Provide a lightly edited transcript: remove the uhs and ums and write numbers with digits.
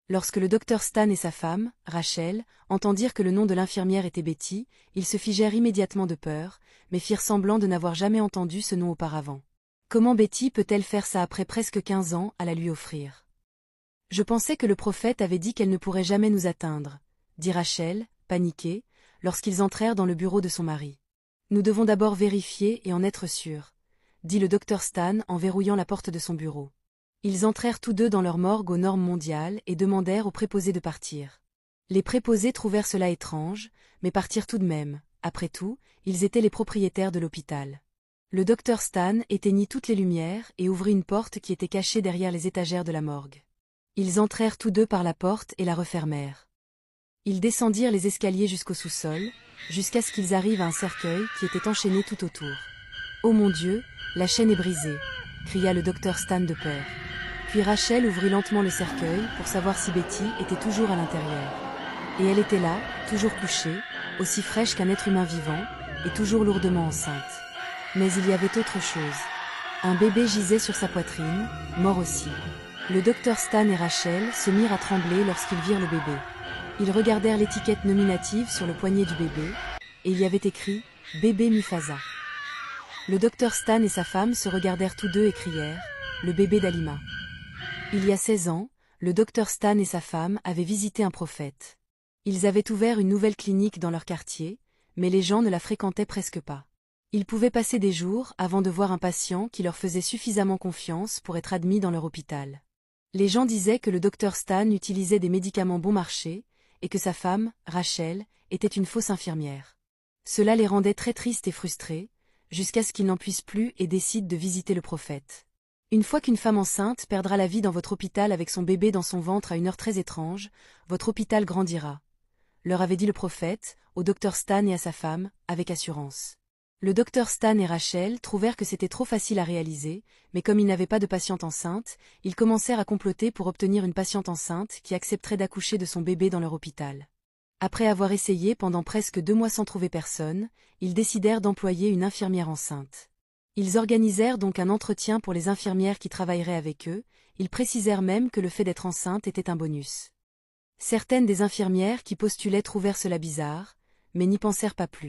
Lorsque le docteur Stan et sa femme, Rachel, entendirent que le nom de l'infirmière était Betty, ils se figèrent immédiatement de peur, mais firent semblant de n'avoir jamais entendu ce nom auparavant. Comment Betty peut-elle faire ça après presque 15 ans à la lui offrir? Je pensais que le prophète avait dit qu'elle ne pourrait jamais nous atteindre, dit Rachel, paniquée, lorsqu'ils entrèrent dans le bureau de son mari. Nous devons d'abord vérifier et en être sûrs, dit le docteur Stan en verrouillant la porte de son bureau. Ils entrèrent tous deux dans leur morgue aux normes mondiales et demandèrent aux préposés de partir. Les préposés trouvèrent cela étrange, mais partirent tout de même. Après tout, ils étaient les propriétaires de l'hôpital. Le docteur Stan éteignit toutes les lumières et ouvrit une porte qui était cachée derrière les étagères de la morgue. Ils entrèrent tous deux par la porte et la refermèrent. Ils descendirent les escaliers jusqu'au sous-sol, jusqu'à ce qu'ils arrivent à un cercueil qui était enchaîné tout autour. « Oh mon Dieu, la chaîne est brisée !» cria le docteur Stan de peur. Puis Rachel ouvrit lentement le cercueil pour savoir si Betty était toujours à l'intérieur. Et elle était là, toujours couchée, aussi fraîche qu'un être humain vivant, et toujours lourdement enceinte. Mais il y avait autre chose. Un bébé gisait sur sa poitrine, mort aussi. Le docteur Stan et Rachel se mirent à trembler lorsqu'ils virent le bébé. Ils regardèrent l'étiquette nominative sur le poignet du bébé, et il y avait écrit « Bébé Mufasa ». Le docteur Stan et sa femme se regardèrent tous deux et crièrent « Le bébé d'Halima ». Il y a 16 ans, le docteur Stan et sa femme avaient visité un prophète. Ils avaient ouvert une nouvelle clinique dans leur quartier, mais les gens ne la fréquentaient presque pas. Ils pouvaient passer des jours avant de voir un patient qui leur faisait suffisamment confiance pour être admis dans leur hôpital. Les gens disaient que le docteur Stan utilisait des médicaments bon marché, et que sa femme, Rachel, était une fausse infirmière. Cela les rendait très tristes et frustrés, jusqu'à ce qu'ils n'en puissent plus et décident de visiter le prophète. Une fois qu'une femme enceinte perdra la vie dans votre hôpital avec son bébé dans son ventre à une heure très étrange, votre hôpital grandira, leur avait dit le prophète, au docteur Stan et à sa femme, avec assurance. Le docteur Stan et Rachel trouvèrent que c'était trop facile à réaliser, mais comme ils n'avaient pas de patiente enceinte, ils commencèrent à comploter pour obtenir une patiente enceinte qui accepterait d'accoucher de son bébé dans leur hôpital. Après avoir essayé pendant presque 2 mois sans trouver personne, ils décidèrent d'employer une infirmière enceinte. Ils organisèrent donc un entretien pour les infirmières qui travailleraient avec eux, ils précisèrent même que le fait d'être enceinte était un bonus. Certaines des infirmières qui postulaient trouvèrent cela bizarre, mais n'y pensèrent pas plus.